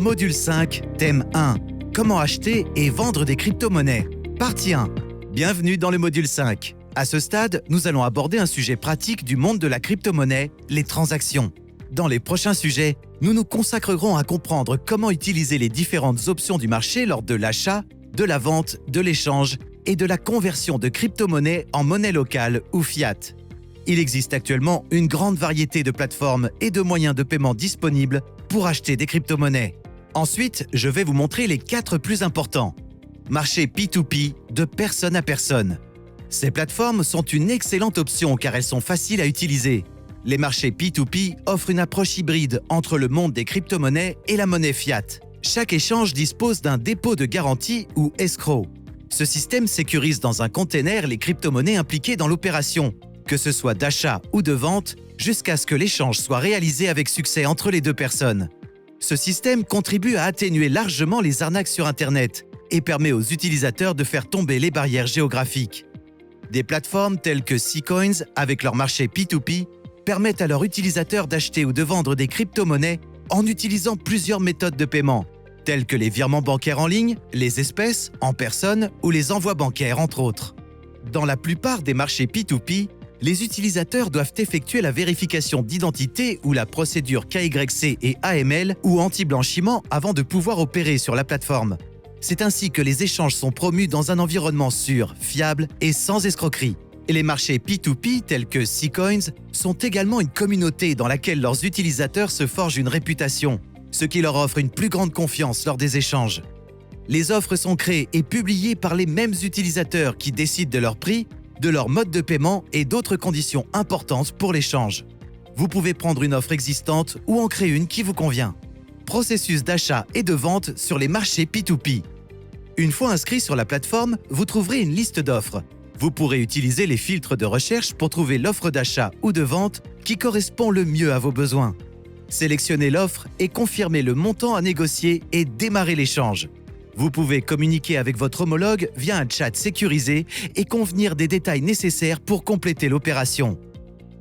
Module 5, thème 1. Comment acheter et vendre des crypto-monnaies. Partie 1. Bienvenue dans le module 5. À ce stade, nous allons aborder un sujet pratique du monde de la crypto-monnaie, les transactions. Dans les prochains sujets, nous nous consacrerons à comprendre comment utiliser les différentes options du marché lors de l'achat, de la vente, de l'échange et de la conversion de crypto-monnaies en monnaie locale ou fiat. Il existe actuellement une grande variété de plateformes et de moyens de paiement disponibles pour acheter des crypto-monnaies. Ensuite, je vais vous montrer les 4 plus importants. Marché P2P, de personne à personne. Ces plateformes sont une excellente option car elles sont faciles à utiliser. Les marchés P2P offrent une approche hybride entre le monde des crypto-monnaies et la monnaie fiat. Chaque échange dispose d'un dépôt de garantie ou escrow. Ce système sécurise dans un container les crypto-monnaies impliquées dans l'opération, que ce soit d'achat ou de vente, jusqu'à ce que l'échange soit réalisé avec succès entre les deux personnes. Ce système contribue à atténuer largement les arnaques sur Internet et permet aux utilisateurs de faire tomber les barrières géographiques. Des plateformes telles que Ccoins, avec leur marché P2P, permettent à leurs utilisateurs d'acheter ou de vendre des crypto-monnaies en utilisant plusieurs méthodes de paiement, telles que les virements bancaires en ligne, les espèces, en personne ou les envois bancaires, entre autres. Dans la plupart des marchés P2P, les utilisateurs doivent effectuer la vérification d'identité ou la procédure KYC et AML ou anti-blanchiment avant de pouvoir opérer sur la plateforme. C'est ainsi que les échanges sont promus dans un environnement sûr, fiable et sans escroquerie. Et les marchés P2P tels que Ccoins sont également une communauté dans laquelle leurs utilisateurs se forgent une réputation, ce qui leur offre une plus grande confiance lors des échanges. Les offres sont créées et publiées par les mêmes utilisateurs qui décident de leur prix, de leur mode de paiement et d'autres conditions importantes pour l'échange. Vous pouvez prendre une offre existante ou en créer une qui vous convient. Processus d'achat et de vente sur les marchés P2P. Une fois inscrit sur la plateforme, vous trouverez une liste d'offres. Vous pourrez utiliser les filtres de recherche pour trouver l'offre d'achat ou de vente qui correspond le mieux à vos besoins. Sélectionnez l'offre et confirmez le montant à négocier et démarrez l'échange. Vous pouvez communiquer avec votre homologue via un chat sécurisé et convenir des détails nécessaires pour compléter l'opération.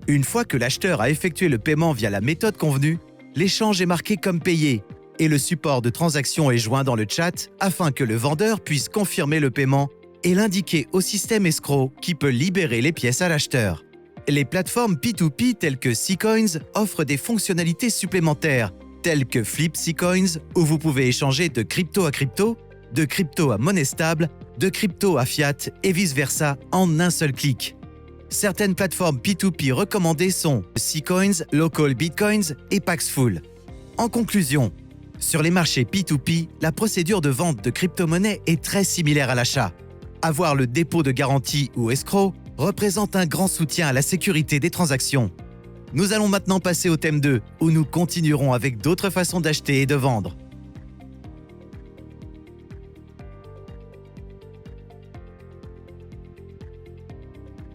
Une fois que l'acheteur a effectué le paiement via la méthode convenue, l'échange est marqué comme payé et le support de transaction est joint dans le chat afin que le vendeur puisse confirmer le paiement et l'indiquer au système escroc qui peut libérer les pièces à l'acheteur. Les plateformes P2P telles que Ccoins offrent des fonctionnalités supplémentaires telles que Flip Ccoins où vous pouvez échanger de crypto à crypto, de crypto à monnaie stable, de crypto à fiat et vice-versa en un seul clic. Certaines plateformes P2P recommandées sont Ccoins, Local Bitcoins et Paxful. En conclusion, sur les marchés P2P, la procédure de vente de crypto-monnaies est très similaire à l'achat. Avoir le dépôt de garantie ou escrow représente un grand soutien à la sécurité des transactions. Nous allons maintenant passer au thème 2, où nous continuerons avec d'autres façons d'acheter et de vendre.